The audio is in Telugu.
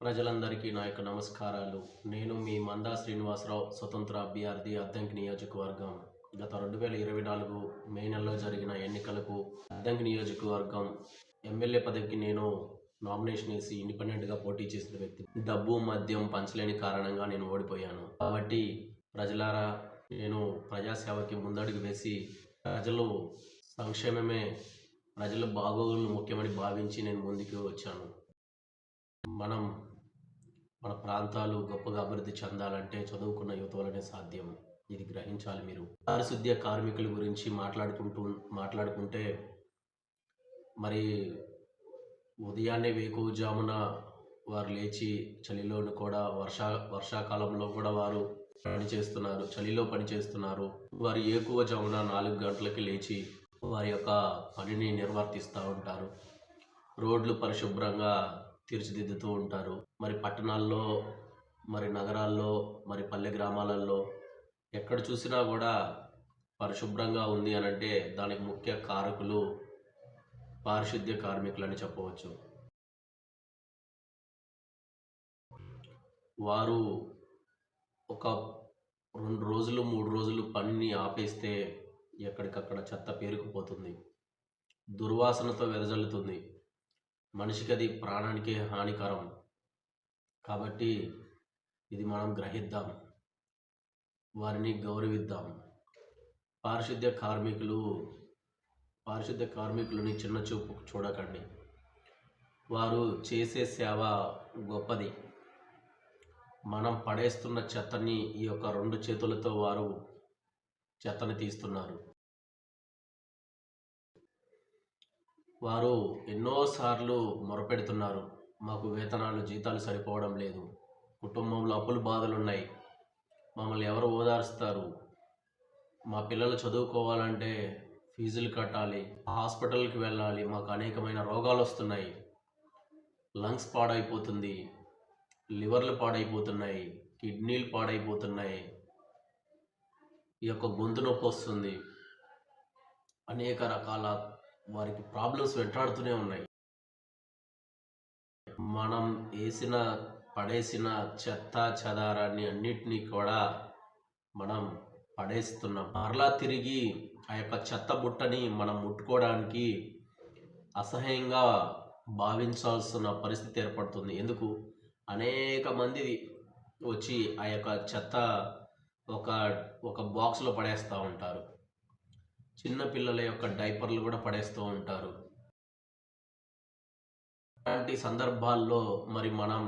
ప్రజలందరికీ నా యొక్క నమస్కారాలు. నేను మీ మందా శ్రీనివాసరావు, స్వతంత్ర అభ్యర్థి, అద్దంకి నియోజకవర్గం. గత 2024 మే నెలలో జరిగిన ఎన్నికలకు అద్దంకి నియోజకవర్గం ఎమ్మెల్యే పదవికి నేను నామినేషన్ వేసి ఇండిపెండెంట్గా పోటీ చేసిన వ్యక్తి. డబ్బు మద్యం పంచలేని కారణంగా నేను ఓడిపోయాను. కాబట్టి ప్రజలారా, నేను ప్రజాసేవకి ముందడుగు వేసి ప్రజలు సంక్షేమమే, ప్రజల బాగోగులు ముఖ్యమని భావించి నేను ముందుకు వచ్చాను. మన ప్రాంతాలు గొప్పగా అభివృద్ధి చెందాలంటే చదువుకున్న యువత వల్లనే సాధ్యం. ఇది గ్రహించాలి మీరు. పారిశుద్ధ్య కార్మికుల గురించి మాట్లాడుకుంటే మరి ఉదయాన్నే వేకువజామున వారు లేచి చలిలోను కూడా వర్షాకాలంలో కూడా వారు పనిచేస్తున్నారు, చలిలో పనిచేస్తున్నారు. వారు వేకువజామున 4 గంటలకి లేచి వారి యొక్క పనిని నిర్వర్తిస్తూ ఉంటారు. రోడ్లు పరిశుభ్రంగా తీర్చిదిద్దుతూ ఉంటారు. మరి పట్టణాల్లో, మరి నగరాల్లో, మరి పల్లె గ్రామాలలో ఎక్కడ చూసినా కూడా పరిశుభ్రంగా ఉంది అని అంటే దానికి ముఖ్య కారకులు పారిశుద్ధ్య కార్మికులు అని చెప్పవచ్చు. వారు ఒక 2 రోజులు 3 రోజులు పనిని ఆపేస్తే ఎక్కడికక్కడ చెత్త పేరుకుపోతుంది, దుర్వాసనతో వెదజల్లుతుంది. మనిషికి అది ప్రాణానికి హానికరం. కాబట్టి ఇది మనం గ్రహిద్దాం, వారిని గౌరవిద్దాం. పారిశుద్ధ్య కార్మికులని చిన్న చూపు చూడకండి. వారు చేసే సేవ గొప్పది. మనం పడేస్తున్న చెత్తని ఈ యొక్క 2 చేతులతో వారు చెత్తని తీస్తున్నారు. వారు ఎన్నోసార్లు మొరపెడుతున్నారు, మాకు వేతనాలు జీతాలు సరిపోవడం లేదు, కుటుంబంలో అప్పుల బాధలు ఉన్నాయి, మమ్మల్ని ఎవరు ఓదారుస్తారు, మా పిల్లలు చదువుకోవాలంటే ఫీజులు కట్టాలి, హాస్పిటల్కి వెళ్ళాలి, మాకు అనేకమైన రోగాలు వస్తున్నాయి, లంగ్స్ పాడైపోతుంది, లివర్లు పాడైపోతున్నాయి, కిడ్నీలు పాడైపోతున్నాయి, ఈ యొక్క గొంతు నొప్పి వస్తుంది, అనేక రకాల వారికి ప్రాబ్లమ్స్ వెంటాడుతూనే ఉన్నాయి. మనం పడేసిన చెత్త చెదారాన్ని అన్నిటినీ కూడా మనం పడేస్తున్నాం. మరలా తిరిగి ఆ యొక్క చెత్త బుట్టని మనం ముట్టుకోవడానికి అసహ్యంగా భావించాల్సిన పరిస్థితి ఏర్పడుతుంది. ఎందుకు? అనేక మంది వచ్చి ఆ యొక్క చెత్త ఒక బాక్స్లో పడేస్తూ ఉంటారు. చిన్న పిల్లల యొక్క డైపర్లు కూడా పడేస్తూ ఉంటారు. అలాంటి సందర్భాల్లో మరి మనం